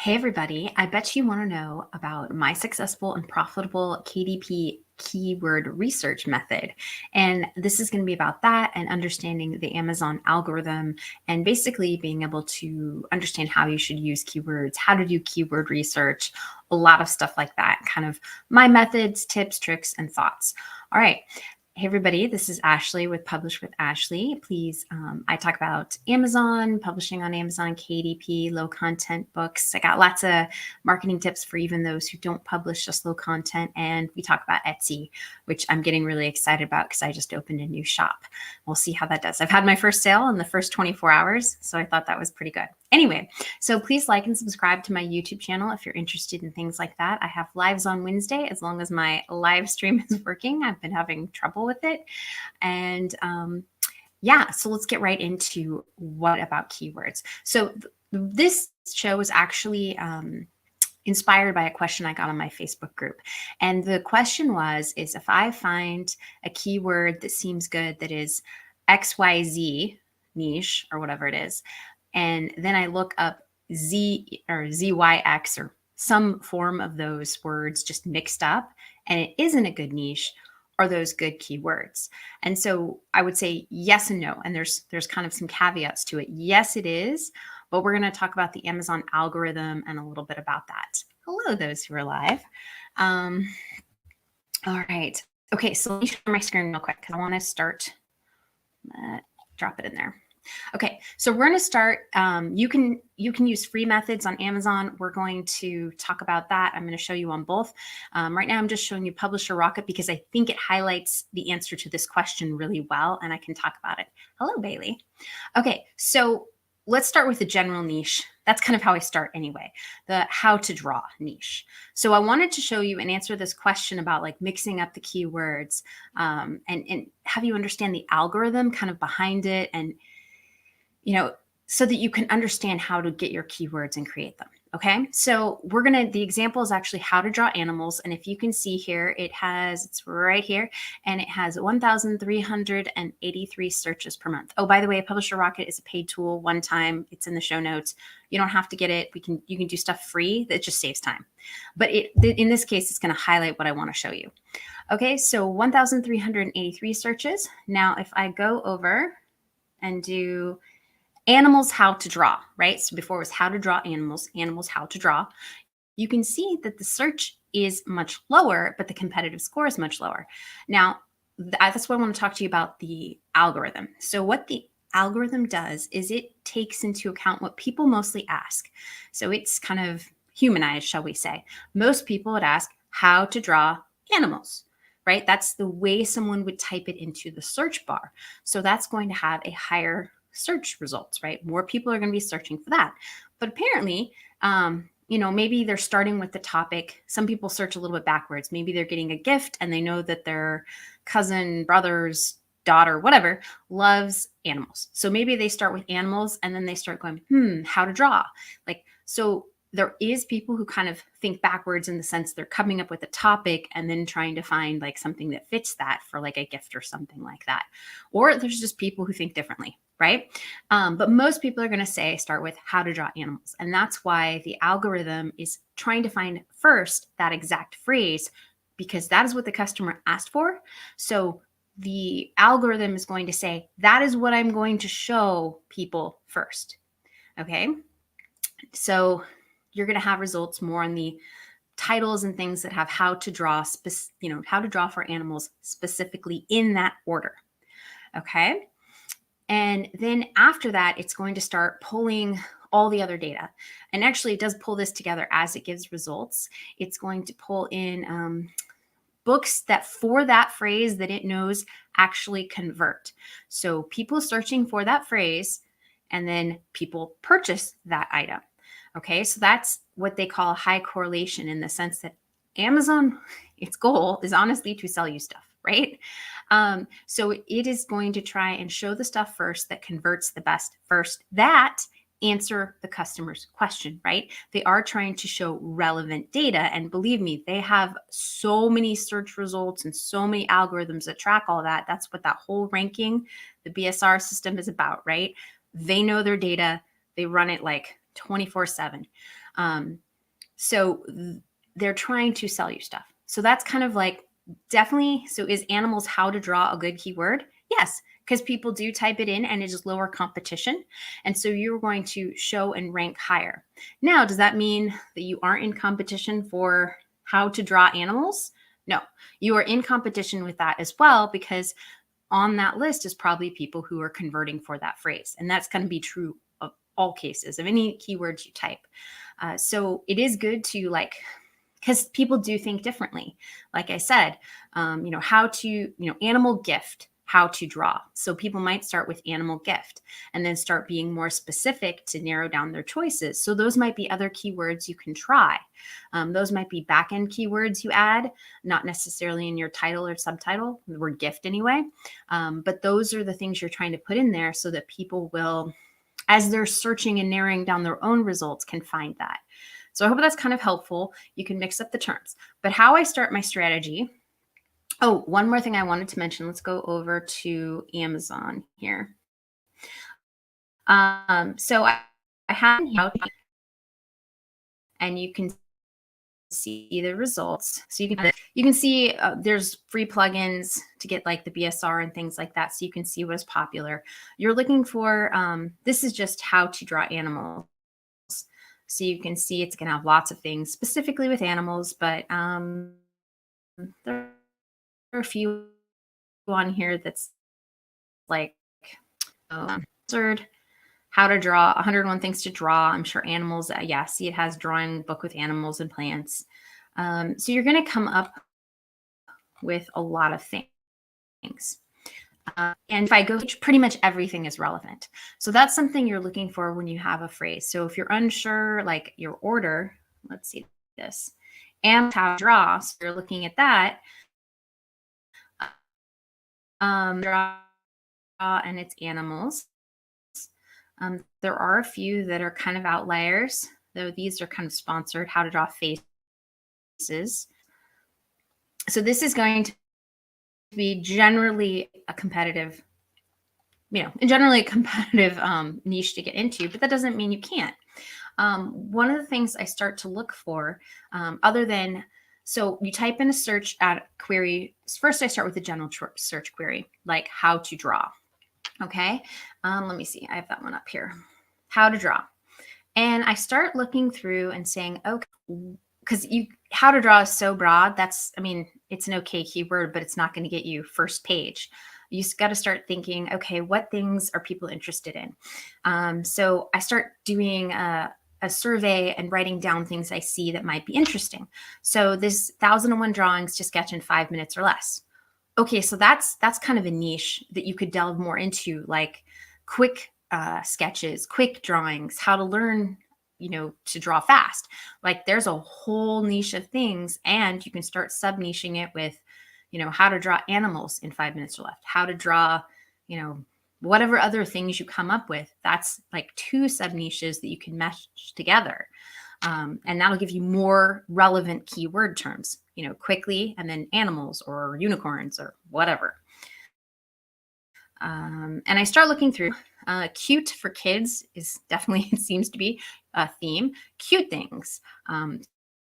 Hey everybody, I bet you want to know about my successful and profitable KDP keyword research method. And this is going to be about that and understanding the Amazon algorithm and basically being able to understand how you should use keywords, how to do keyword research, a lot of stuff like that, kind of my methods, tips, tricks, and thoughts. All right. Hey everybody, this is Ashley with Publish with Ashley. Please, I talk about Amazon, publishing on Amazon, KDP, low content books. I got lots of marketing tips for even those who don't publish just low content. And we talk about Etsy, which I'm getting really excited about because I just opened a new shop. We'll see how that does. I've had my first sale in the first 24 hours, so I thought that was pretty good. Anyway, so please like and subscribe to my YouTube channel if you're interested in things like that. I have lives on Wednesday as long as my live stream is working. I've been having trouble with it. And yeah, so let's get right into what about keywords. So this show was actually inspired by a question I got on my Facebook group. And the question is if I find a keyword that seems good, that is XYZ niche or whatever it is, and then I look up Z or ZYX or some form of those words just mixed up, and it isn't a good niche, are those good keywords? And so I would say yes and no. And there's kind of some caveats to it. Yes, it is, but we're going to talk about the Amazon algorithm and a little bit about that. Hello, those who are live. All right. Okay, so let me share my screen real quick because I want to start. Drop it in there. Okay, so we're going to start. You can use free methods on Amazon. We're going to talk about that. I'm going to show you on both. Right now, I'm just showing you Publisher Rocket because I think it highlights the answer to this question really well, and I can talk about it. Hello, Bailey. Okay, so let's start with the general niche. That's kind of how I start anyway, the how to draw niche. So I wanted to show you and answer this question about like mixing up the keywords and have you understand the algorithm kind of behind it, and so that you can understand how to get your keywords and create them. Okay, so the example is actually how to draw animals. And if you can see here, it's right here, and it has 1,383 searches per month. Oh, by the way, Publisher Rocket is a paid tool one time. It's in the show notes. You don't have to get it. You can do stuff free. That just saves time. But in this case, it's going to highlight what I want to show you. Okay, so 1,383 searches. Now, if I go over and do animals, how to draw, right? So before it was how to draw animals, how to draw. You can see that the search is much lower, but the competitive score is much lower. Now, that's what I want to talk to you about, the algorithm. So what the algorithm does is it takes into account what people mostly ask. So it's kind of humanized, shall we say. Most people would ask how to draw animals, right? That's the way someone would type it into the search bar. So that's going to have a higher search results, right? More people are going to be searching for that. But apparently, maybe they're starting with the topic. Some people search a little bit backwards. Maybe they're getting a gift and they know that their cousin, brother's daughter, whatever, loves animals. So maybe they start with animals and then they start going, how to draw. So there is people who kind of think backwards in the sense they're coming up with a topic and then trying to find like something that fits that for like a gift or something like that. Or there's just people who think differently, right? But most people are going to start with how to draw animals. And that's why the algorithm is trying to find first that exact phrase, because that is what the customer asked for. So the algorithm is going to say, that is what I'm going to show people first. Okay. So you're going to have results more on the titles and things that have how to draw, how to draw for animals specifically in that order. Okay. And then after that, it's going to start pulling all the other data. And actually, it does pull this together as it gives results. It's going to pull in books that for that phrase that it knows actually convert. So people searching for that phrase, and then people purchase that item. Okay, so that's what they call high correlation, in the sense that Amazon, its goal is honestly to sell you stuff, right? So it is going to try and show the stuff first that converts the best first, that answer the customer's question, right? They are trying to show relevant data. And believe me, they have so many search results and so many algorithms that track all that. That's what that whole ranking, the BSR system is about, right? They know their data. They run it like 24/7. So they're trying to sell you stuff. So that's kind of like definitely. So is animals how to draw a good keyword? Yes, because people do type it in and it is lower competition. And so you're going to show and rank higher. Now, does that mean that you aren't in competition for how to draw animals? No, you are in competition with that as well, because on that list is probably people who are converting for that phrase. And that's going to be true of all cases of any keywords you type. So it is good to like, because people do think differently. Like I said, how to, animal gift, how to draw. So people might start with animal gift and then start being more specific to narrow down their choices. So those might be other keywords you can try. Those might be back-end keywords you add, not necessarily in your title or subtitle, the word gift anyway. But those are the things you're trying to put in there so that people will, as they're searching and narrowing down their own results, can find that. So I hope that's kind of helpful. You can mix up the terms. But how I start my strategy. Oh, one more thing I wanted to mention. Let's go over to Amazon here. So I have and you can see the results. So you can see there's free plugins to get like the BSR and things like that. So you can see what is popular. You're looking for, this is just how to draw animals. So you can see it's going to have lots of things specifically with animals, but there are a few on here that's like how to draw 101 things to draw. I'm sure animals. Yeah, see, it has drawing book with animals and plants. So you're going to come up with a lot of things. And if I go, pretty much everything is relevant. So that's something you're looking for when you have a phrase. So if you're unsure, like your order, let's see this, and how to draw. So you're looking at that. Draw and it's animals. There are a few that are kind of outliers, though these are kind of sponsored. How to draw faces. So this is going to be generally a competitive, niche to get into, but that doesn't mean you can't. One of the things I start to look for, other than, so you type in a search at query. First, I start with a general search query, like how to draw. Okay. Let me see. I have that one up here. How to draw. And I start looking through and saying, okay, because how to draw is so broad. It's an okay keyword, but it's not going to get you first page. You just got to start thinking, okay, what things are people interested in? So I start doing a survey and writing down things I see that might be interesting. So this 1001 drawings to sketch in 5 minutes or less. Okay, so that's kind of a niche that you could delve more into, like quick sketches, quick drawings, how to learn, to draw fast. Like there's a whole niche of things, and you can start sub-niching it with, how to draw animals in 5 minutes or less, how to draw, whatever other things you come up with. That's like 2 sub-niches that you can mesh together. And that'll give you more relevant keyword terms, quickly, and then animals or unicorns or whatever. And I start looking through. Cute for kids is definitely, it seems to be a theme. Cute things,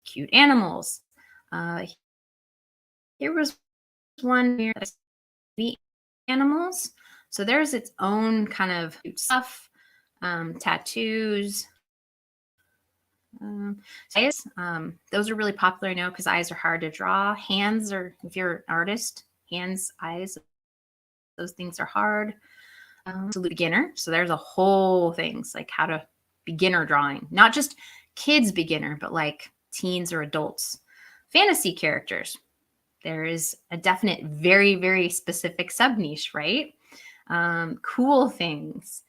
cute animals. Here was one here, the animals. So there's its own kind of stuff, tattoos. Eyes, those are really popular now because eyes are hard to draw. Hands are, if you're an artist, hands, eyes, those things are hard. So beginner. So there's a whole things like how to beginner drawing, not just kids beginner, but like teens or adults. Fantasy characters. There is a definite, very, very specific sub niche, right? Cool things,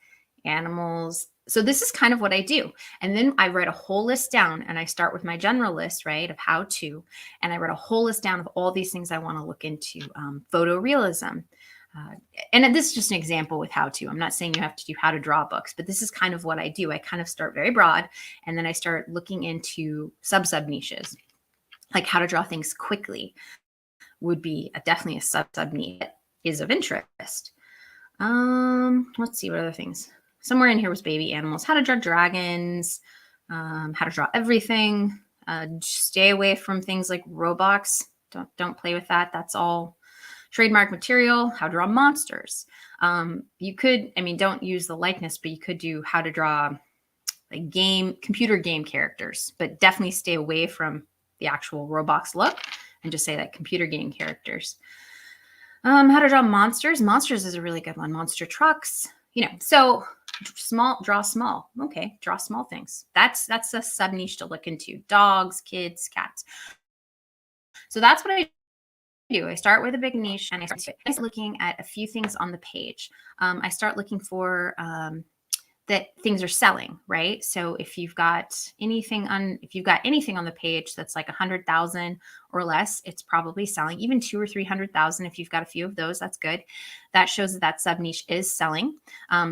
animals. So this is kind of what I do. And then I write a whole list down, and I start with my general list, right, of how to, and I write a whole list down of all these things I want to look into. Photorealism. And this is just an example with how to. I'm not saying you have to do how to draw books, but this is kind of what I do. I kind of start very broad, and then I start looking into sub niches, like how to draw things quickly would be definitely a sub niche that is of interest. Let's see what other things. Somewhere in here was baby animals, how to draw dragons, how to draw everything. Stay away from things like Roblox. Don't play with that. That's all trademark material. How to draw monsters. You could, I mean, don't use the likeness, but you could do how to draw like computer game characters, but definitely stay away from the actual Roblox look and just say that computer game characters. How to draw monsters. Monsters is a really good one. Monster trucks, so draw small. Okay. Draw small things. That's a sub niche to look into. Dogs, kids, cats. So that's what I do. I start with a big niche and I start looking at a few things on the page. I start looking for that things are selling, right? So if you've got anything on the page that's like 100,000 or less, it's probably selling. Even 200,000 or 300,000, if you've got a few of those, that's good. That shows that sub niche is selling.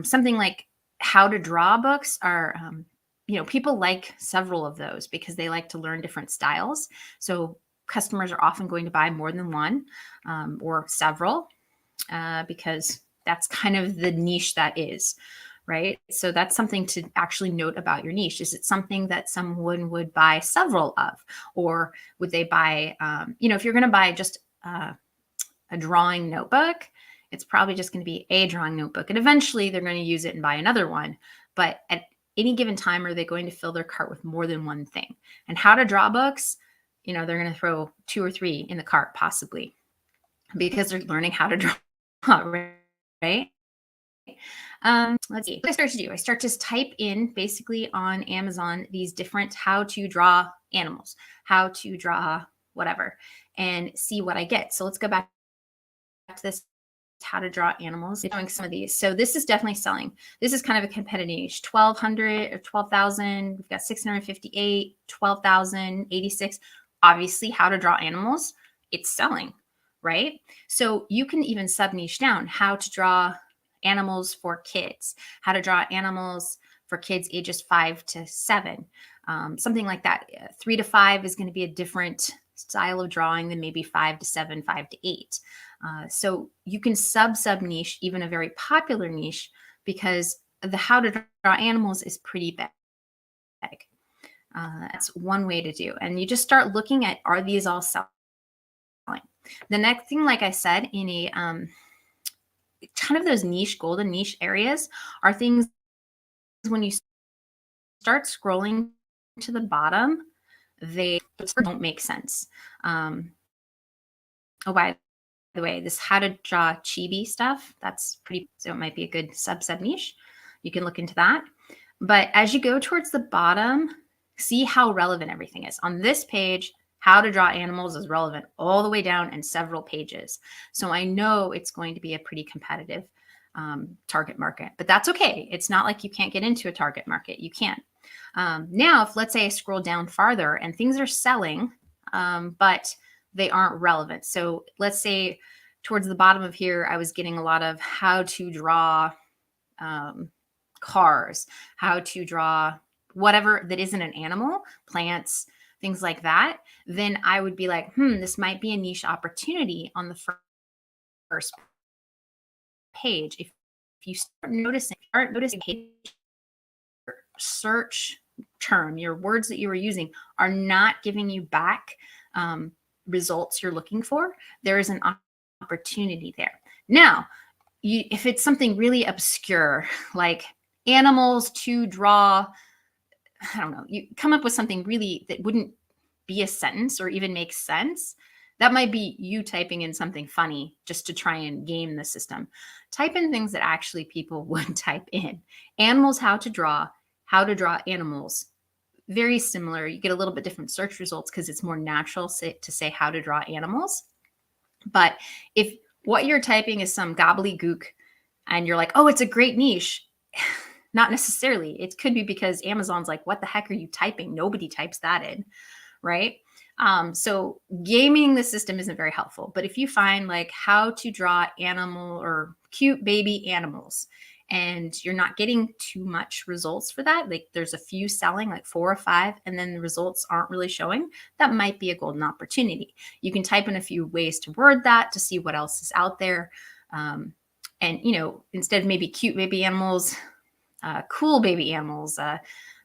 Something like how to draw books are, people like several of those because they like to learn different styles. So customers are often going to buy more than one or several because that's kind of the niche that is. Right. So that's something to actually note about your niche. Is it something that someone would buy several of, or would they buy, if you're going to buy just a drawing notebook, it's probably just going to be a drawing notebook. And eventually they're going to use it and buy another one. But at any given time, are they going to fill their cart with more than one thing? And how to draw books, they're going to throw 2 or 3 in the cart possibly because they're learning how to draw, right? Let's see what I start to do. I start to type in basically on Amazon these different how to draw animals, how to draw whatever, and see what I get. So let's go back to this how to draw animals, doing some of these. So this is definitely selling. This is kind of a competitive niche. 1,200 or 12,000. We've got 658, 12,000, 86. Obviously, how to draw animals, it's selling, right? So you can even sub niche down how to draw animals for kids, how to draw animals for kids ages 5 to 7, something like that. 3 to 5 is going to be a different style of drawing than maybe 5 to 7, 5 to 8. So you can sub niche even a very popular niche because the how to draw animals is pretty big. That's one way to do. And you just start looking at, are these all selling? The next thing, like I said, in a kind of those golden niche areas are things when you start scrolling to the bottom, they don't make sense. Oh, by the way, this how to draw chibi stuff, that's pretty, so it might be a good sub niche. You can look into that. But as you go towards the bottom, see how relevant everything is. On this page, how to draw animals is relevant all the way down and several pages. So I know it's going to be a pretty competitive target market, but that's okay. It's not like you can't get into a target market. You can. Now, if let's say I scroll down farther and things are selling, but they aren't relevant. So let's say towards the bottom of here, I was getting a lot of how to draw cars, how to draw whatever that isn't an animal, plants, things like that, then I would be like, this might be a niche opportunity on the first page. If you start noticing search term, your words that you were using are not giving you back results you're looking for, there is an opportunity there. Now, if it's something really obscure, like animals to draw, I don't know, you come up with something really that wouldn't be a sentence or even make sense. That might be you typing in something funny just to try and game the system. Type in things that actually people would type in. Animals, how to draw animals. Very similar. You get a little bit different search results because it's more natural to say how to draw animals. But if what you're typing is some gobbledygook and you're like, oh, it's a great niche, not necessarily. It could be because Amazon's like, what the heck are you typing? Nobody types that in, right? So gaming the system isn't very helpful. But if you find like how to draw animal or cute baby animals, and you're not getting too much results for that, like there's a few selling, like 4 or 5, and then the results aren't really showing, that might be a golden opportunity. You can type in a few ways to word that to see what else is out there. And, instead of maybe cute baby animals, cool baby animals,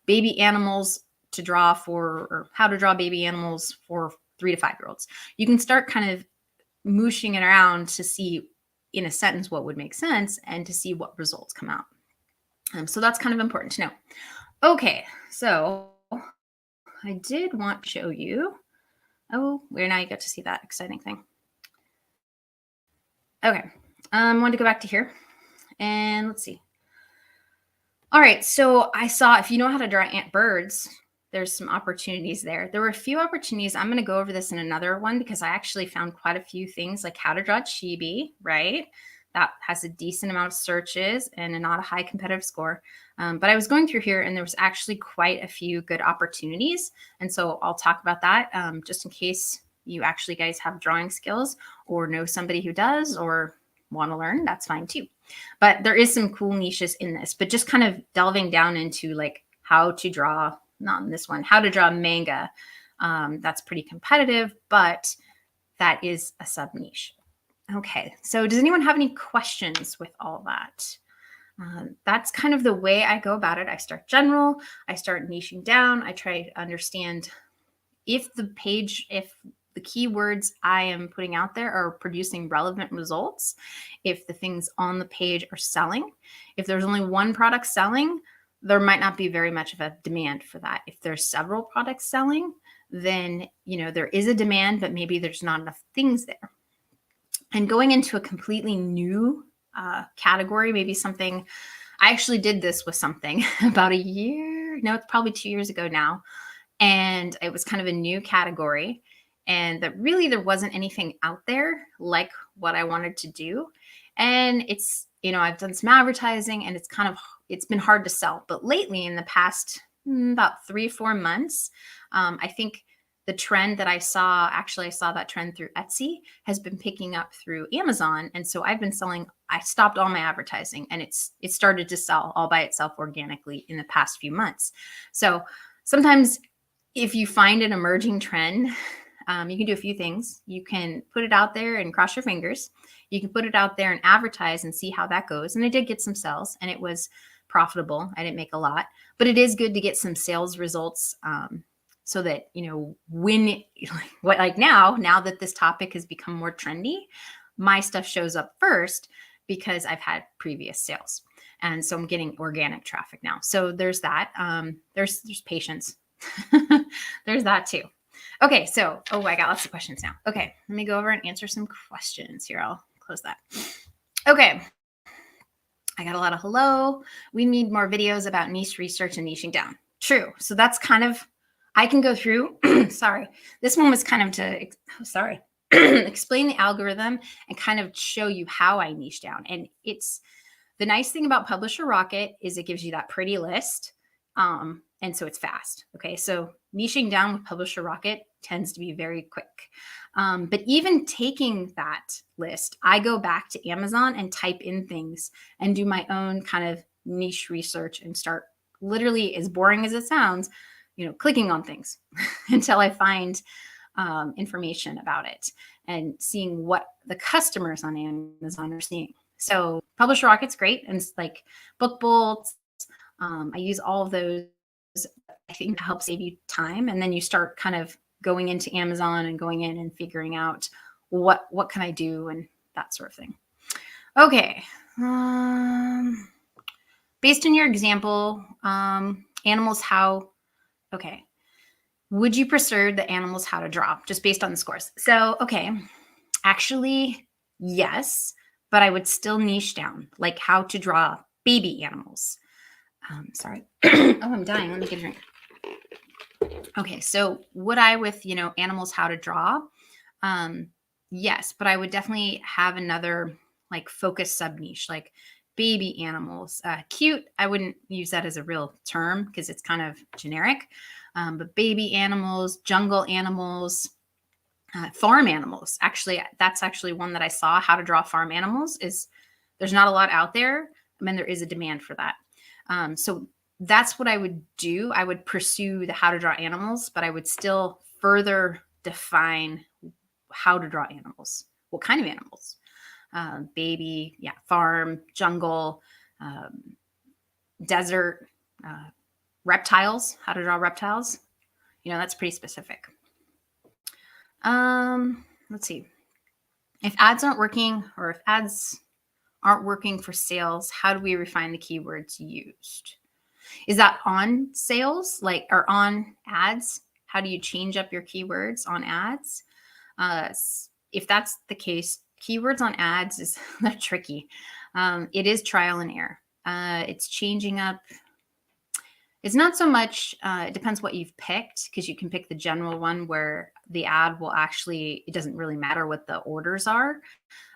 baby animals to draw for, or how to draw baby animals for 3 to 5-year-olds. You can start kind of mooshing it around to see in a sentence what would make sense and to see what results come out. So that's kind of important to know. Okay, so I did want to show you. Oh, where now you get to see that exciting thing. Okay, I want to go back to here and let's see. All right, so I saw if you know how to draw birds, there's some opportunities there. There were a few opportunities. I'm going to go over this in another one because I actually found quite a few things like how to draw chibi, right? That has a decent amount of searches and not a high competitive score. But I was going through here and there was actually quite a few good opportunities. And so I'll talk about that just in case you actually guys have drawing skills or know somebody who does or want to learn, that's fine too. But there is some cool niches in this, but just kind of delving down into like how to draw, not in this one, how to draw manga. That's pretty competitive, but that is a sub niche. Okay, so does anyone have any questions with all that? That's kind of the way I go about it. I start general, I start niching down, I try to understand if the page, if the keywords I am putting out there are producing relevant results, if the things on the page are selling. If there's only one product selling, there might not be very much of a demand for that. If there's several products selling, then there is a demand, but maybe there's not enough things there. And going into a completely new category, maybe something, I actually did this with something about a year, no, it's probably 2 years ago now. And it was kind of a new category. And that really there wasn't anything out there like what I wanted to do. And it's, I've done some advertising and it's been hard to sell. But lately in the past about 3-4 months, I think the trend that I saw that trend through Etsy, has been picking up through Amazon. And so I've been selling, I stopped all my advertising and it started to sell all by itself organically in the past few months. So sometimes if you find an emerging trend, you can do a few things. You can put it out there and cross your fingers. You can put it out there and advertise and see how that goes. And I did get some sales and it was profitable. I didn't make a lot, but it is good to get some sales results so that, when now that this topic has become more trendy, my stuff shows up first because I've had previous sales. And so I'm getting organic traffic now. So there's that. There's patience. There's that too. Okay, so, I got lots of questions now. Okay, let me go over and answer some questions here. I'll close that. Okay, I got a lot of hello. We need more videos about niche research and niching down. True. So that's kind of, I can go through, sorry. This one was kind of to, explain the algorithm and kind of show you how I niche down. And it's, the nice thing about Publisher Rocket is it gives you that pretty list. And so it's fast. Okay. So niching down with Publisher Rocket tends to be very quick. But even taking that list, I go back to Amazon and type in things and do my own kind of niche research and start, literally, as boring as it sounds, clicking on things until I find information about it and seeing what the customers on Amazon are seeing. So Publisher Rocket's great. And it's like Book Bolts. I use all of those. I think to help save you time. And then you start kind of going into Amazon and going in and figuring out what can I do and that sort of thing. Okay. Based on your example, animals, how, okay. Would you preserve the animals how to draw just based on the scores? So, okay, actually, yes, but I would still niche down, like how to draw baby animals. Sorry. Oh, I'm dying. Let me get a drink. Okay, so would I with, animals how to draw? Yes, but I would definitely have another like focus sub niche, like baby animals. Cute, I wouldn't use that as a real term because it's kind of generic. But baby animals, jungle animals, farm animals. Actually, that's actually one that I saw, how to draw farm animals. There's not a lot out there. I mean, there is a demand for that. So that's what I would do. I would pursue the how to draw animals, but I would still further define how to draw animals. What kind of animals? Baby, farm, jungle, desert, reptiles, how to draw reptiles. That's pretty specific. Let's see. If ads aren't working, or if ads aren't working for sales, how do we refine the keywords used? Is that on sales, or on ads? How do you change up your keywords on ads? If that's the case, keywords on ads is they're tricky. It is trial and error. It's changing up. It's not so much, it depends what you've picked, because you can pick the general one where the ad will actually, it doesn't really matter what the orders are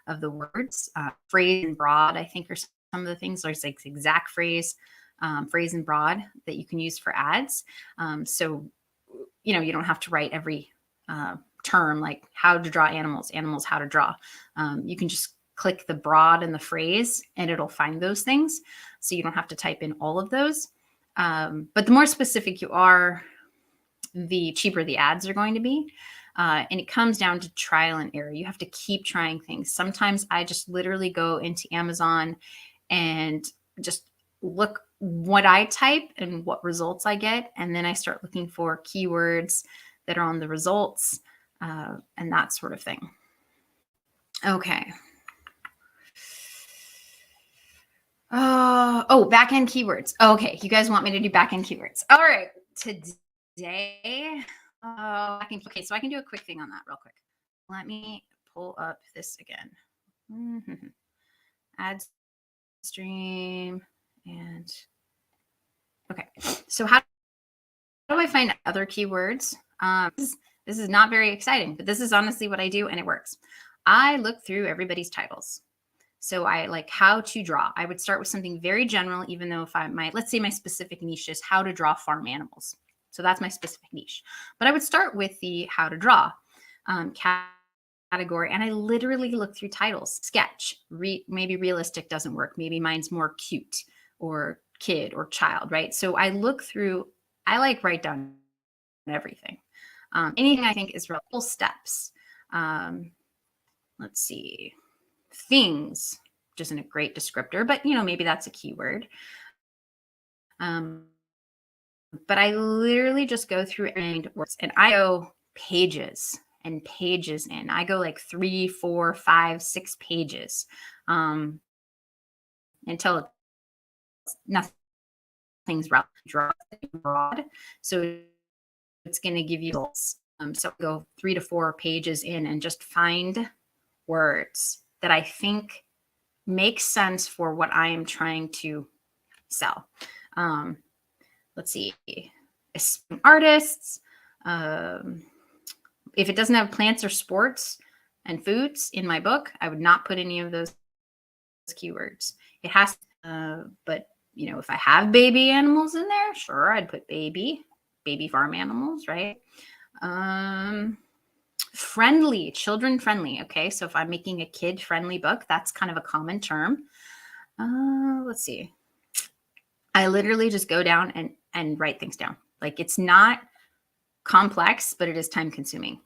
of the words. Phrase and broad, I think, are some of the things. There's like exact phrase, phrase and broad that you can use for ads. So, you don't have to write every term, like how to draw animals, how to draw. You can just click the broad and the phrase and it'll find those things. So you don't have to type in all of those. But the more specific you are, the cheaper the ads are going to be. And it comes down to trial and error. You have to keep trying things. Sometimes I just literally go into Amazon and just look what I type and what results I get. And then I start looking for keywords that are on the results and that sort of thing. Okay. Back-end keywords. Okay, you guys want me to do back-end keywords. All right, today, okay, so I can do a quick thing on that real quick. Let me pull up this again. Ad stream and, okay. So how do I find other keywords? This is not very exciting, but this is honestly what I do and it works. I look through everybody's titles. So I like how to draw. I would start with something very general, even though if let's say my specific niche is how to draw farm animals. So that's my specific niche. But I would start with the how to draw category. And I literally look through titles. Sketch, maybe realistic doesn't work. Maybe mine's more cute or kid or child, right? So I look through, I write down everything. Anything I think is real steps. Let's see. Things, which isn't a great descriptor, but maybe that's a keyword. But I literally just go through and words, and I go pages and pages in. I go like 3, 4, 5, 6 pages until nothing's broad. So it's going to give you results. So go 3 to 4 pages in and just find words that I think make sense for what I am trying to sell. Let's see, artists. If it doesn't have plants or sports and foods in my book, I would not put any of those keywords. It has, but if I have baby animals in there, sure, I'd put baby farm animals, right? Friendly, children friendly. Okay, so if I'm making a kid friendly book, that's kind of a common term. Let's see. I literally just go down and write things down. Like, it's not complex, but it is time consuming.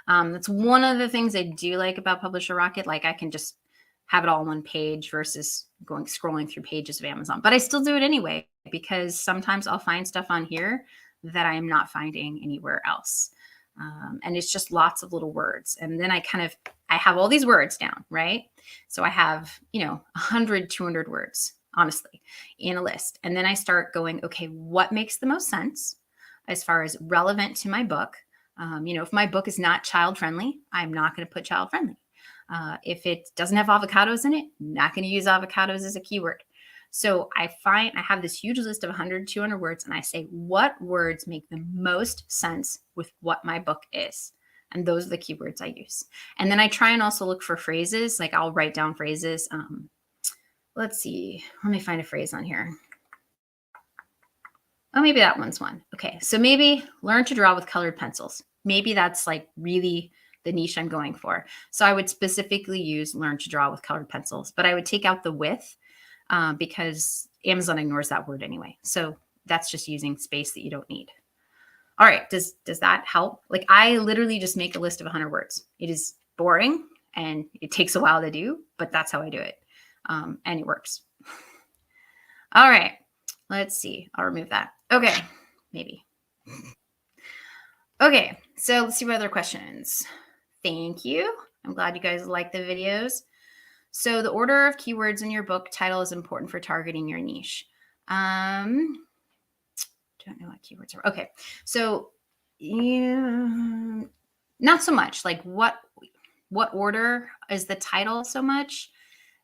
That's one of the things I do like about Publisher Rocket. Like, I can just have it all on one page versus scrolling through pages of Amazon. But I still do it anyway, because sometimes I'll find stuff on here that I am not finding anywhere else. And it's just lots of little words. And then I have all these words down, right? So I have, 100, 200 words, honestly, in a list. And then I start going, okay, what makes the most sense as far as relevant to my book? If my book is not child friendly, I'm not going to put child friendly. If it doesn't have avocados in it, I'm not going to use avocados as a keyword. So I have this huge list of 100, 200 words, and I say, what words make the most sense with what my book is? And those are the keywords I use. And then I try and also look for phrases. Like, I'll write down phrases. Let's see. Let me find a phrase on here. Oh, maybe that one's one. Okay, so maybe learn to draw with colored pencils. Maybe that's like really the niche I'm going for. So I would specifically use learn to draw with colored pencils, but I would take out the with because Amazon ignores that word anyway. So that's just using space that you don't need. All right, does that help? Like, I literally just make a list of 100 words. It is boring and it takes a while to do, but that's how I do it. And it works. All right. Let's see. I'll remove that. Okay, maybe. Okay, so let's see what other questions. Thank you. I'm glad you guys like the videos. So the order of keywords in your book title is important for targeting your niche. Don't know what keywords are. Okay, so not so much. Like what order is the title so much?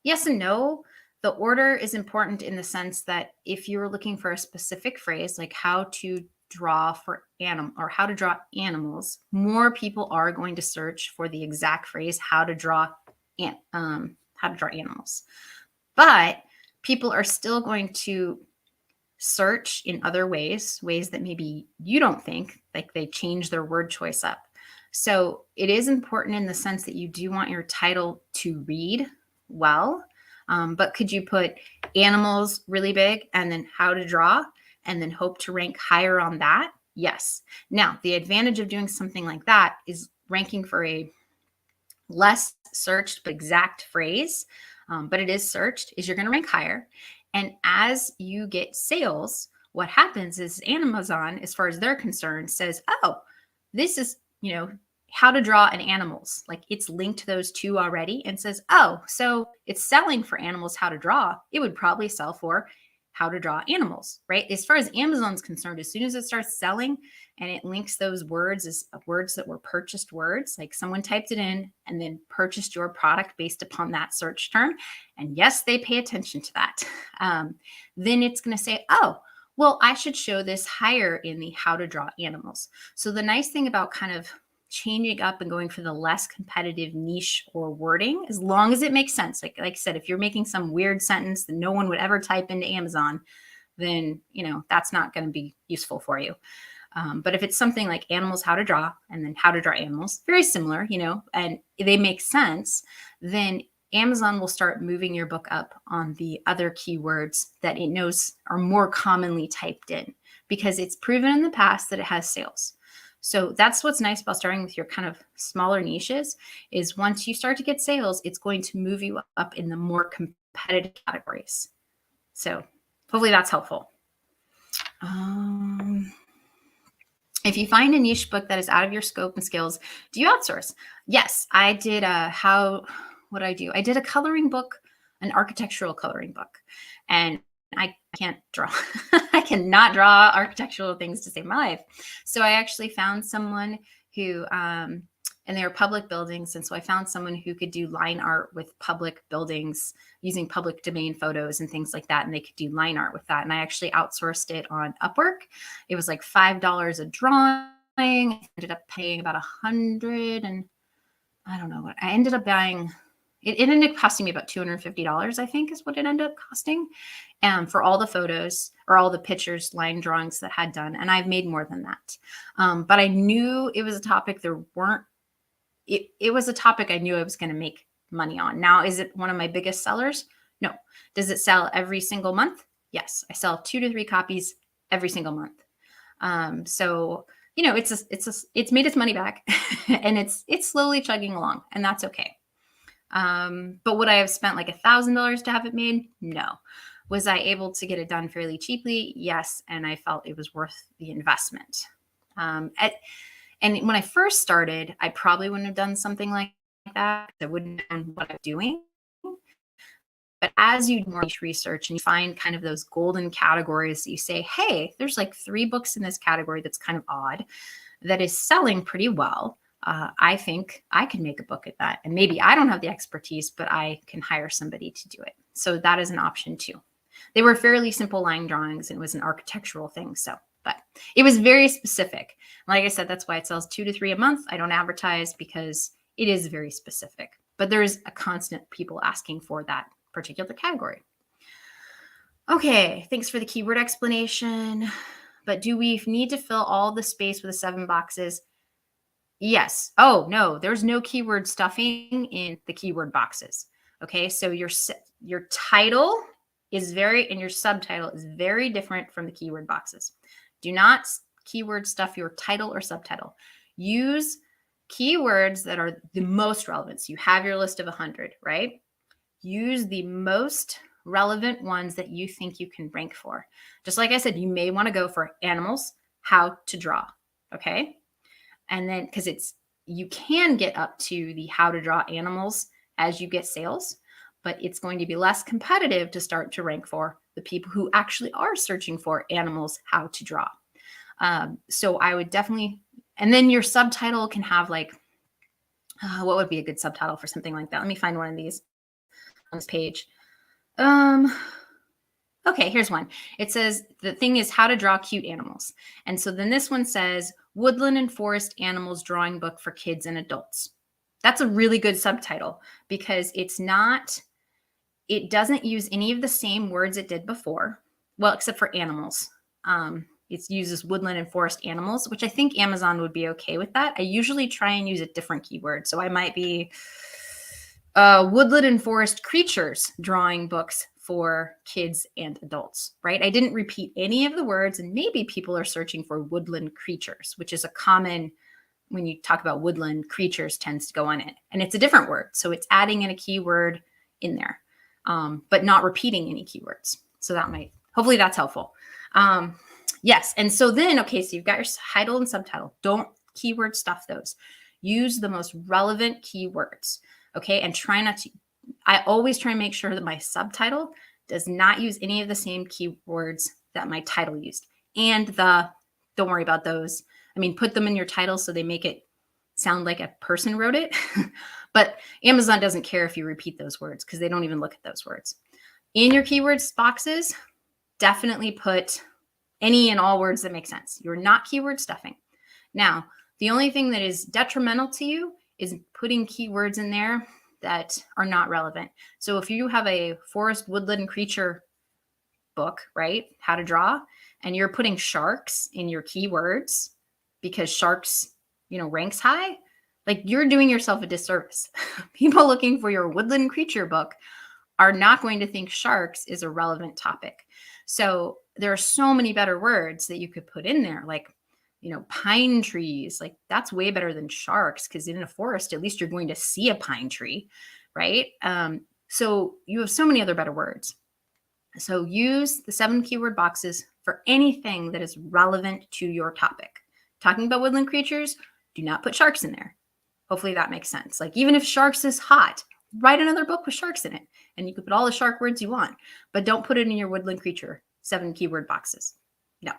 Yes and no. The order is important in the sense that if you're looking for a specific phrase, like how to draw for animal or how to draw animals, more people are going to search for the exact phrase how to draw animals. But people are still going to search in other ways that maybe you don't think, like they change their word choice up. So it is important in the sense that you do want your title to read well. But could you put animals really big and then how to draw and then hope to rank higher on that? Yes. Now, the advantage of doing something like that is ranking for a less searched but exact phrase, but it is searched, is you're going to rank higher. And as you get sales, what happens is Amazon, as far as they're concerned, says, oh, this is, how to draw an animals. Like it's linked those two already and says, oh, so it's selling for animals how to draw. It would probably sell for how to draw animals, right? As far as Amazon's concerned, as soon as it starts selling and it links those words as words that were purchased words, like someone typed it in and then purchased your product based upon that search term. And yes, they pay attention to that. Then it's going to say, oh, well, I should show this higher in the how to draw animals. So the nice thing about kind of changing up and going for the less competitive niche or wording, as long as it makes sense. Like I said, if you're making some weird sentence that no one would ever type into Amazon, then, that's not going to be useful for you. But if it's something like animals, how to draw, and then how to draw animals, very similar, and they make sense, then Amazon will start moving your book up on the other keywords that it knows are more commonly typed in because it's proven in the past that it has sales. So that's what's nice about starting with your kind of smaller niches is once you start to get sales, it's going to move you up in the more competitive categories. So hopefully that's helpful. If you find a niche book that is out of your scope and skills, do you outsource? Yes, I did. What I do? I did a coloring book, an architectural coloring book, and I can't draw. I cannot draw architectural things to save my life. So I actually found someone who, and they were public buildings. And so I found someone who could do line art with public buildings using public domain photos and things like that. And they could do line art with that. And I actually outsourced it on Upwork. It was like $5 a drawing. I ended up paying about $100 and I don't know what I ended up buying. It ended up costing me about $250, I think is what it ended up costing for all the photos or all the pictures, line drawings that I had done. And I've made more than that. But I knew it was a topic it was a topic I knew I was going to make money on. Now, is it one of my biggest sellers? No. Does it sell every single month? Yes. I sell 2 to 3 copies every single month. So, it's made its money back and it's slowly chugging along and that's okay. But would I have spent like $1,000 to have it made? No. Was I able to get it done fairly cheaply? Yes. And I felt it was worth the investment. And when I first started, I probably wouldn't have done something like that. I wouldn't have known what I'm doing. But as you do more niche research and you find kind of those golden categories that you say, hey, there's like 3 books in this category that's kind of odd, that is selling pretty well. I think I can make a book at that. And maybe I don't have the expertise, but I can hire somebody to do it. So that is an option too. They were fairly simple line drawings and it was an architectural thing. But it was very specific. Like I said, that's why it sells 2 to 3 a month. I don't advertise because it is very specific, but there's a constant people asking for that particular category. Okay. Thanks for the keyword explanation. But do we need to fill all the space with the 7 boxes? Yes. Oh, no, there's no keyword stuffing in the keyword boxes. Okay. So your title is and your subtitle is very different from the keyword boxes. Do not keyword stuff your title or subtitle. Use keywords that are the most relevant. So you have your list of 100, right? Use the most relevant ones that you think you can rank for. Just like I said, you may want to go for animals, how to draw. Okay. And then, because you can get up to the how to draw animals as you get sales, but it's going to be less competitive to start to rank for the people who actually are searching for animals, how to draw. So I would definitely, and then your subtitle can have like, what would be a good subtitle for something like that? Let me find one of these on this page. Okay, here's one. It says the thing is how to draw cute animals. And so then this one says Woodland and Forest Animals Drawing Book for Kids and Adults. That's a really good subtitle because it doesn't use any of the same words it did before. Well, except for animals. It uses woodland and forest animals, which I think Amazon would be okay with that. I usually try and use a different keyword. So I might be woodland and forest creatures drawing books for kids and adults, right? I didn't repeat any of the words, and maybe people are searching for woodland creatures, which is a common, when you talk about woodland creatures, tends to go on it. And it's a different word. So it's adding in a keyword in there, but not repeating any keywords. So that might, hopefully that's helpful. Yes. And so then, okay, so you've got your title and subtitle. Don't keyword stuff those. Use the most relevant keywords, okay? And try not to, I always try and make sure that my subtitle does not use any of the same keywords that my title used. And don't worry about those. I mean, put them in your title so they make it sound like a person wrote it. But Amazon doesn't care if you repeat those words because they don't even look at those words. In your keywords boxes, definitely put any and all words that make sense. You're not keyword stuffing. Now, the only thing that is detrimental to you is putting keywords in there that are not relevant. So if you have a forest woodland creature book, right, how to draw, and you're putting sharks in your keywords because sharks, ranks high, like you're doing yourself a disservice. People looking for your woodland creature book are not going to think sharks is a relevant topic. So there are so many better words that you could put in there, like, pine trees. Like that's way better than sharks because in a forest, at least you're going to see a pine tree, right? So you have so many other better words. So use the 7 keyword boxes for anything that is relevant to your topic. Talking about woodland creatures, do not put sharks in there. Hopefully that makes sense. Like even if sharks is hot, write another book with sharks in it. And you can put all the shark words you want, but don't put it in your woodland creature 7 keyword boxes. No.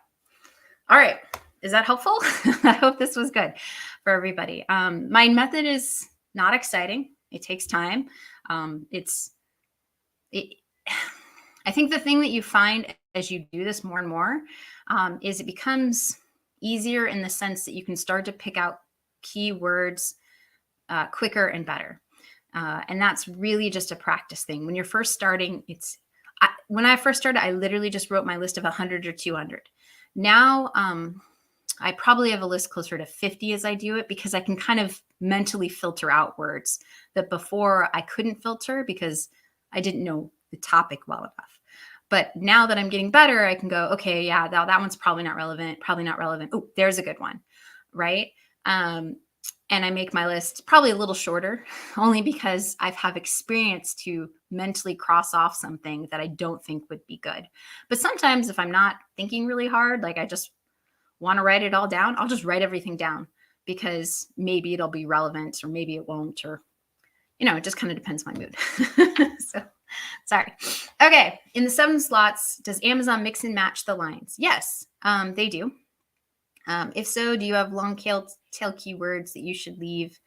All right. Is that helpful? I hope this was good for everybody. My method is not exciting. It takes time. I think the thing that you find as you do this more and more is it becomes easier in the sense that you can start to pick out keywords quicker and better. And that's really just a practice thing. When you're first starting, when I first started, I literally just wrote my list of 100 or 200. Now, I probably have a list closer to 50 as I do it because I can kind of mentally filter out words that before I couldn't filter because I didn't know the topic well enough. But now that I'm getting better, I can go, okay, yeah, that one's probably not relevant, probably not relevant. Oh, there's a good one, right? And I make my list probably a little shorter only because I've had experience to mentally cross off something that I don't think would be good. But sometimes if I'm not thinking really hard, like I just want to write it all down, I'll just write everything down because maybe it'll be relevant or maybe it won't, or, it just kind of depends on my mood. So sorry. Okay. In the 7 slots, does Amazon mix and match the lines? Yes, they do. If so, do you have long tail keywords that you should leave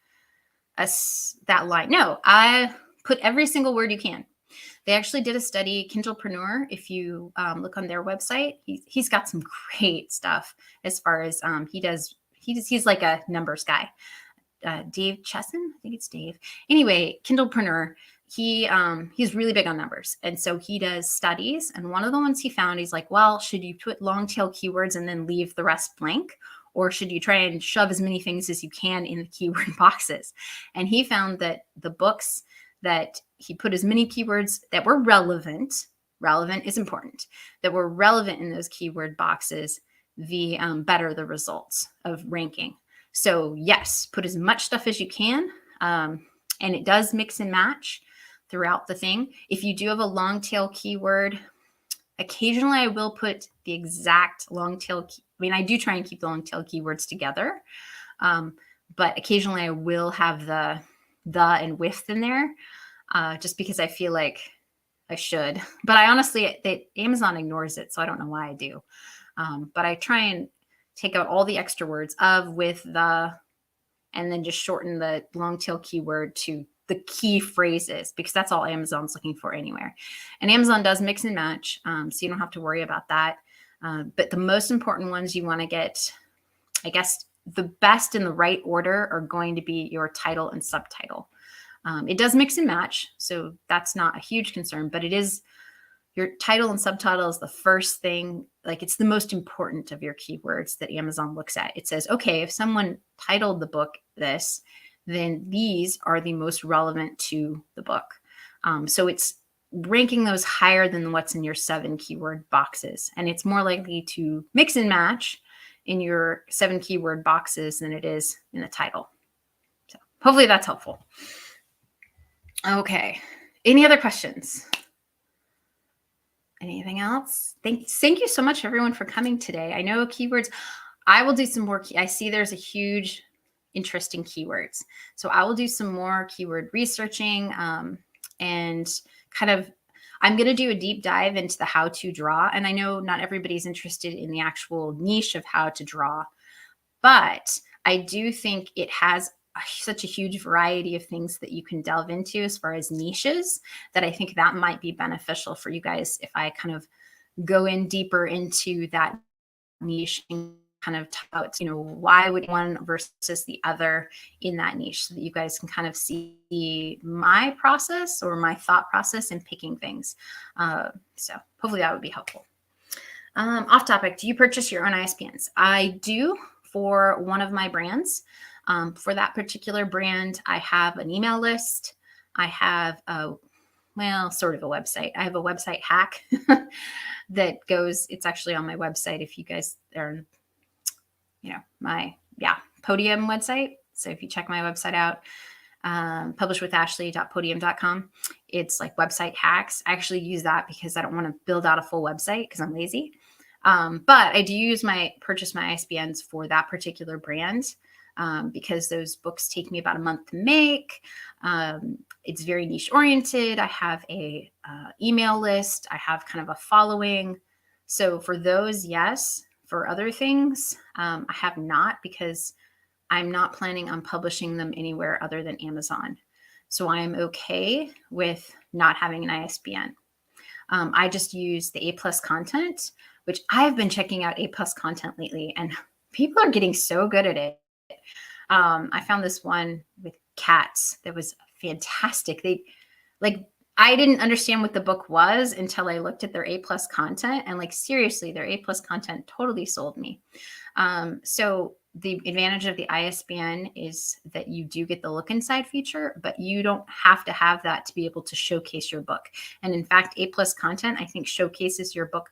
that line? No, I put every single word you can. They actually did a study, Kindlepreneur. If you look on their website, he's got some great stuff as far as he's like a numbers guy. Dave Chesson, I think it's Dave. Anyway, Kindlepreneur, he's really big on numbers. And so he does studies. And one of the ones he found, he's like, well, should you put long tail keywords and then leave the rest blank? Or should you try and shove as many things as you can in the keyword boxes? And he found that the books that he put as many keywords that were relevant is important, that were relevant in those keyword boxes, the better the results of ranking. So yes, put as much stuff as you can. And it does mix and match. throughout the thing. If you do have a long tail keyword, occasionally I will put the exact long tail. I mean, I do try and keep the long tail keywords together, but occasionally I will have the and with in there, just because I feel like I should. But I honestly, Amazon ignores it, so I don't know why I do. But I try and take out all the extra words of, with, the, and then just shorten the long tail keyword to the key phrases, because that's all Amazon's looking for anywhere. And Amazon does mix and match, so you don't have to worry about that. But the most important ones you want to get, I guess, the best in the right order are going to be your title and subtitle. It does mix and match, so that's not a huge concern, but it is, your title and subtitle is the first thing, like it's the most important of your keywords that Amazon looks at. It says, okay, if someone titled the book this, then these are the most relevant to the book. So it's ranking those higher than what's in your 7 keyword boxes. And it's more likely to mix and match in your 7 keyword boxes than it is in the title. So hopefully that's helpful. Okay. Any other questions? Anything else? Thank you so much, everyone, for coming today. I know keywords, I will do some more. I see there's a huge interest in keywords. So I will do some more keyword researching, and kind of, I'm going to do a deep dive into the how to draw. And I know not everybody's interested in the actual niche of how to draw, but I do think it has such a huge variety of things that you can delve into as far as niches, that I think that might be beneficial for you guys if I kind of go in deeper into that niche and kind of talk about, why would one versus the other in that niche, so that you guys can kind of see my process or my thought process in picking things. So hopefully that would be helpful. Off topic, do you purchase your own ISBNs? I do for one of my brands. For that particular brand, I have an email list. I have sort of a website. I have a website hack that goes, it's actually on my website. If you guys are, my Podium website. So if you check my website out, publishwithashley.podium.com, it's like website hacks. I actually use that because I don't want to build out a full website because I'm lazy. But I do purchase my ISBNs for that particular brand. Because those books take me about a month to make. It's very niche oriented. I have a email list. I have kind of a following. So for those, yes. For other things, I have not, because I'm not planning on publishing them anywhere other than Amazon. So I'm okay with not having an ISBN. I just use the A+ content, which I've been checking out A+ content lately, and people are getting so good at it. I found this one with cats that was fantastic. I didn't understand what the book was until I looked at their A+ content, and seriously, their A+ content totally sold me. So the advantage of the ISBN is that you do get the look inside feature, but you don't have to have that to be able to showcase your book. And in fact, A+ content, I think, showcases your book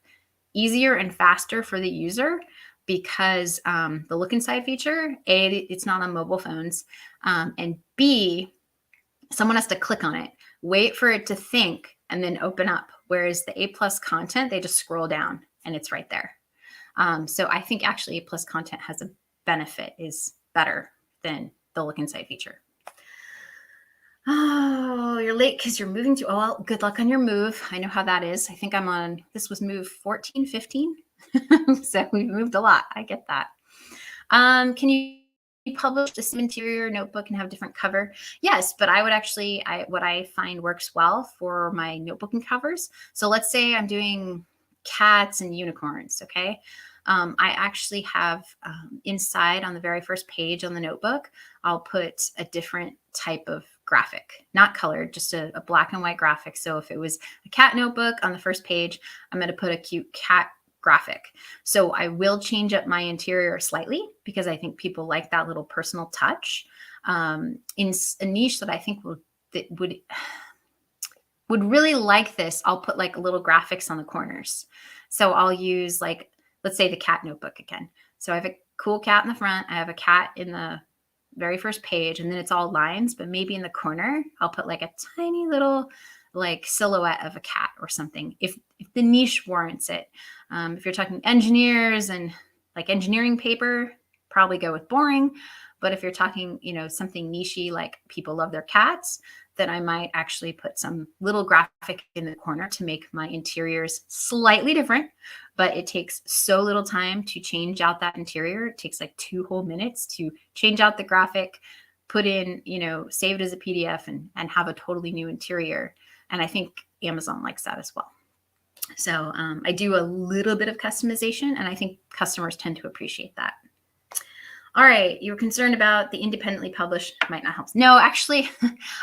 easier and faster for the user, because the look inside feature, A, it's not on mobile phones, and B, someone has to click on it, wait for it to think, and then open up. Whereas the A+ content, they just scroll down and it's right there. So I think actually A+ content has a benefit, is better than the look inside feature. Oh, you're late because you're moving to, well, good luck on your move. I know how that is. I think this was move 14, 15. So we've moved a lot. I get that. Can you publish the same interior notebook and have a different cover? Yes, but I would actually, what I find works well for my notebook and covers. So let's say I'm doing cats and unicorns. Okay. I actually have inside on the very first page on the notebook, I'll put a different type of graphic, not colored, just a black and white graphic. So if it was a cat notebook on the first page, I'm going to put a cute cat graphic. So I will change up my interior slightly because I think people like that little personal touch. In a niche that I think would really like this, I'll put little graphics on the corners. So I'll use let's say the cat notebook again. So I have a cool cat in the front. I have a cat in the very first page, and then it's all lines, but maybe in the corner, I'll put like a tiny little like silhouette of a cat or something if the niche warrants it. If you're talking engineers and like engineering paper, probably go with boring. But if you're talking, something nichey like people love their cats, then I might actually put some little graphic in the corner to make my interiors slightly different. But it takes so little time to change out that interior. It takes like 2 whole minutes to change out the graphic, put in, save it as a PDF and have a totally new interior. And I think Amazon likes that as well. So I do a little bit of customization, and I think customers tend to appreciate that. All right, you were concerned about the independently published might not help. No, actually,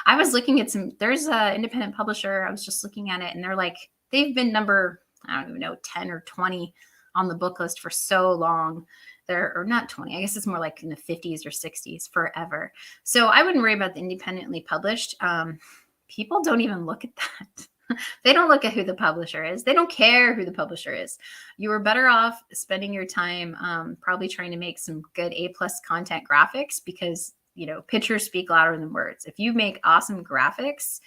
I was looking at there's an independent publisher. I was just looking at it, and they've been number, I don't even know, 10 or 20 on the book list for so long. Or not 20, I guess it's more like in the 50s or 60s, forever. So I wouldn't worry about the independently published. People don't even look at that. They don't look at who the publisher is. They don't care who the publisher is. You are better off spending your time probably trying to make some good A+ content graphics, because, pictures speak louder than words. If you make awesome graphics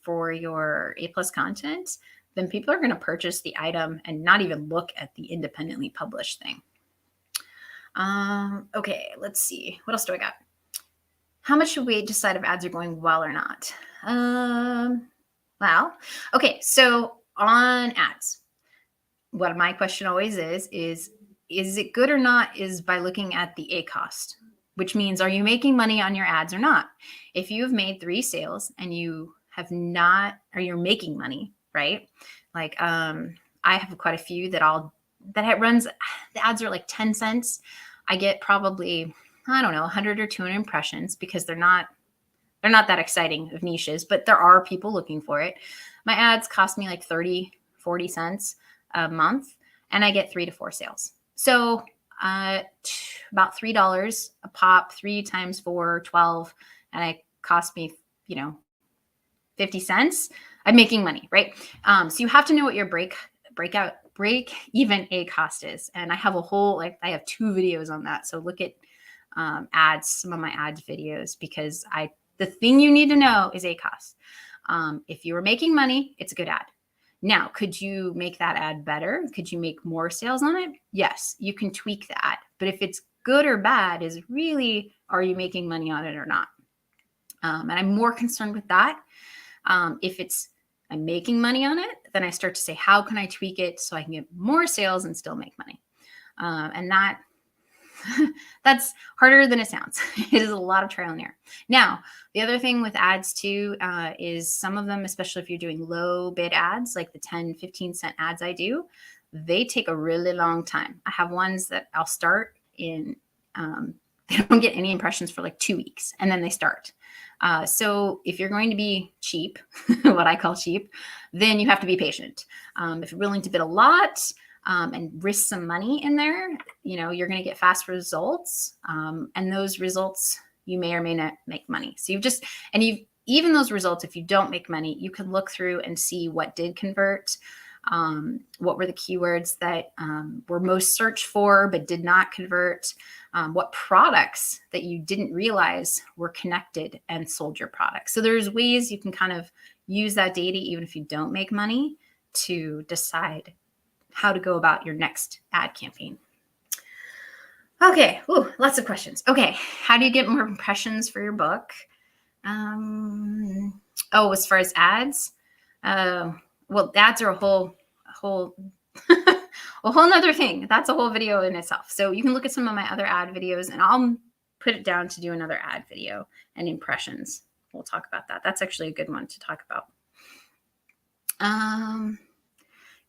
for your A+ content, then people are going to purchase the item and not even look at the independently published thing. Okay, let's see. What else do I got? How much should we decide if ads are going well or not? Well, okay, so on ads, what my question always is it good or not is by looking at the ACost, which means, are you making money on your ads or not? If you have made 3 sales and you have not, or you're making money, right? Like I have quite a few that runs, the ads are like 10 cents. I get probably, I don't know, 100 or 200 impressions, because they're not that exciting of niches, but there are people looking for it. My ads cost me like 30, 40 cents a month, and I get 3 to 4 sales. So about $3 a pop, 3 times 4, 12, and it cost me, 50 cents. I'm making money, right? So you have to know what your break even ACost is. And I have I have 2 videos on that. So look at ads, some of my ads videos, because the thing you need to know is ACost. If you were making money, it's a good ad. Now, could you make that ad better? Could you make more sales on it? Yes, you can tweak the ad. But if it's good or bad is really, are you making money on it or not? And I'm more concerned with that. If I'm making money on it, then I start to say, how can I tweak it so I can get more sales and still make money? And that's harder than it sounds. It is a lot of trial and error. Now, the other thing with ads too is some of them, especially if you're doing low bid ads, like the 10, 15 cent ads I do, they take a really long time. I have ones that I'll start in, they don't get any impressions for like 2 weeks, and then they start. So if you're going to be cheap, what I call cheap, then you have to be patient. If you're willing to bid a lot, and risk some money in there, you're going to get fast results. And those results, you may or may not make money. So even those results, if you don't make money, you can look through and see what did convert, what were the keywords that were most searched for but did not convert, what products that you didn't realize were connected and sold your product. So there's ways you can kind of use that data, even if you don't make money, to decide how to go about your next ad campaign. Okay, lots of questions. Okay, how do you get more impressions for your book? As far as ads, ads are a whole nother thing. That's a whole video in itself. So you can look at some of my other ad videos, and I'll put it down to do another ad video and impressions. We'll talk about that. That's actually a good one to talk about.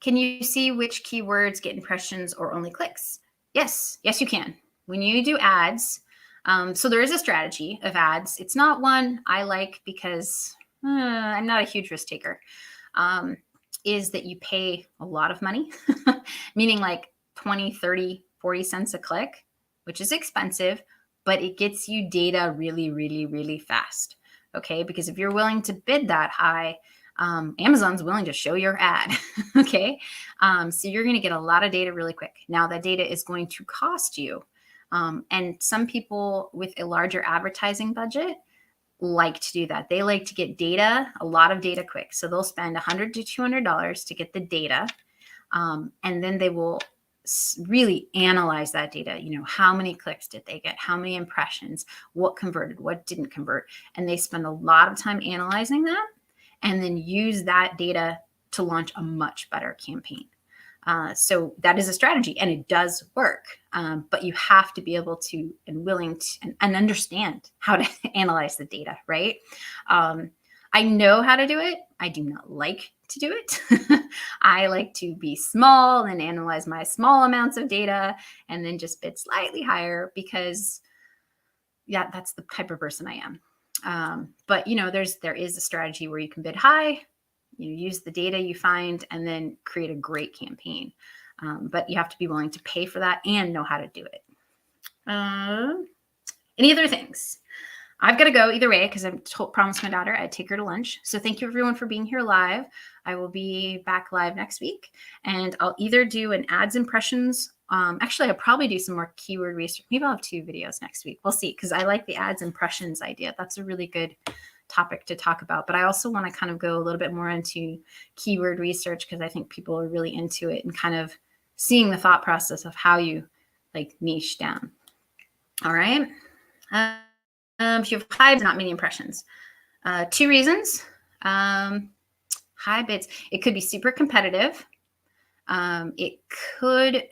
Can you see which keywords get impressions or only clicks? Yes, you can. When you do ads, so there is a strategy of ads. It's not one I like because I'm not a huge risk taker, is that you pay a lot of money, meaning like 20, 30, 40 cents a click, which is expensive, but it gets you data really, really, really fast. Okay, because if you're willing to bid that high, Amazon's willing to show your ad. Okay. So you're going to get a lot of data really quick. Now that data is going to cost you. And some people with a larger advertising budget like to do that. They like to get data, a lot of data quick. So they'll spend $100 to $200 to get the data. And then they will really analyze that data. You know, how many clicks did they get? How many impressions? What converted? What didn't convert? And they spend a lot of time analyzing that and then use that data to launch a much better campaign. So that is a strategy and it does work. But you have to be able to and willing to and understand how to analyze the data, right? I know how to do it. I do not like to do it. I like to be small and analyze my small amounts of data and then just bid slightly higher because, yeah, that's the type of person I am. But you know, there is a strategy where you can bid high, you use the data you find, and then create a great campaign. But you have to be willing to pay for that and know how to do it. Any other things? I've got to go either way because I've promised my daughter I'd take her to lunch. So thank you everyone for being here live. I will be back live next week, and I'll either do an ads impressions. Actually, I'll probably do some more keyword research. Maybe I'll have 2 videos next week. We'll see, because I like the ads impressions idea. That's a really good topic to talk about. But I also want to kind of go a little bit more into keyword research because I think people are really into it and kind of seeing the thought process of how you like niche down. All right. If you have high bids, not many impressions. 2 reasons. High bids. It could be super competitive. It could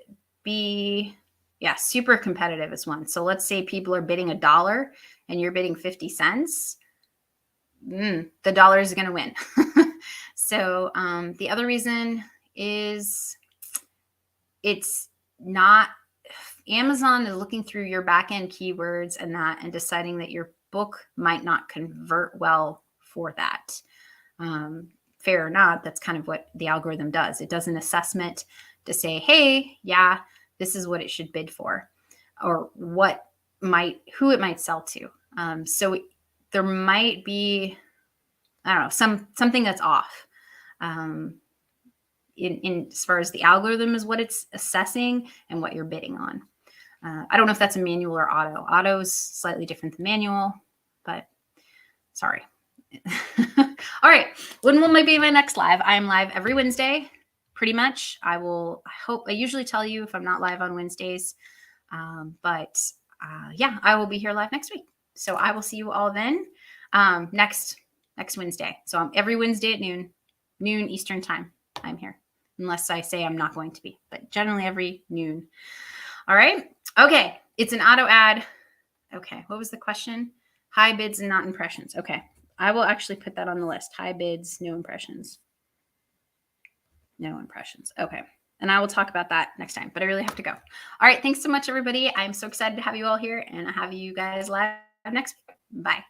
be, yeah, super competitive is one. So let's say people are bidding $1 and you're bidding 50 cents. The dollar is going to win. So the other reason is it's not, Amazon is looking through your back-end keywords and deciding that your book might not convert well for that. Fair or not, that's kind of what the algorithm does. It does an assessment to say, hey, yeah, this is what it should bid for, or who it might sell to. So there might be, I don't know, something that's off. In as far as the algorithm is what it's assessing and what you're bidding on. I don't know if that's a manual or auto. Auto is slightly different than manual, but sorry. All right. When will be my next live? I'm live every Wednesday, pretty much. I usually tell you if I'm not live on Wednesdays. Yeah, I will be here live next week. So I will see you all then next Wednesday. So I'm every Wednesday at noon Eastern time. I'm here, unless I say I'm not going to be, but generally every noon. All right. Okay. It's an auto ad. Okay. What was the question? High bids and not impressions. Okay. I will actually put that on the list. High bids, no impressions. No impressions. Okay. And I will talk about that next time, but I really have to go. All right. Thanks so much, everybody. I'm so excited to have you all here and have you guys live next week. Bye.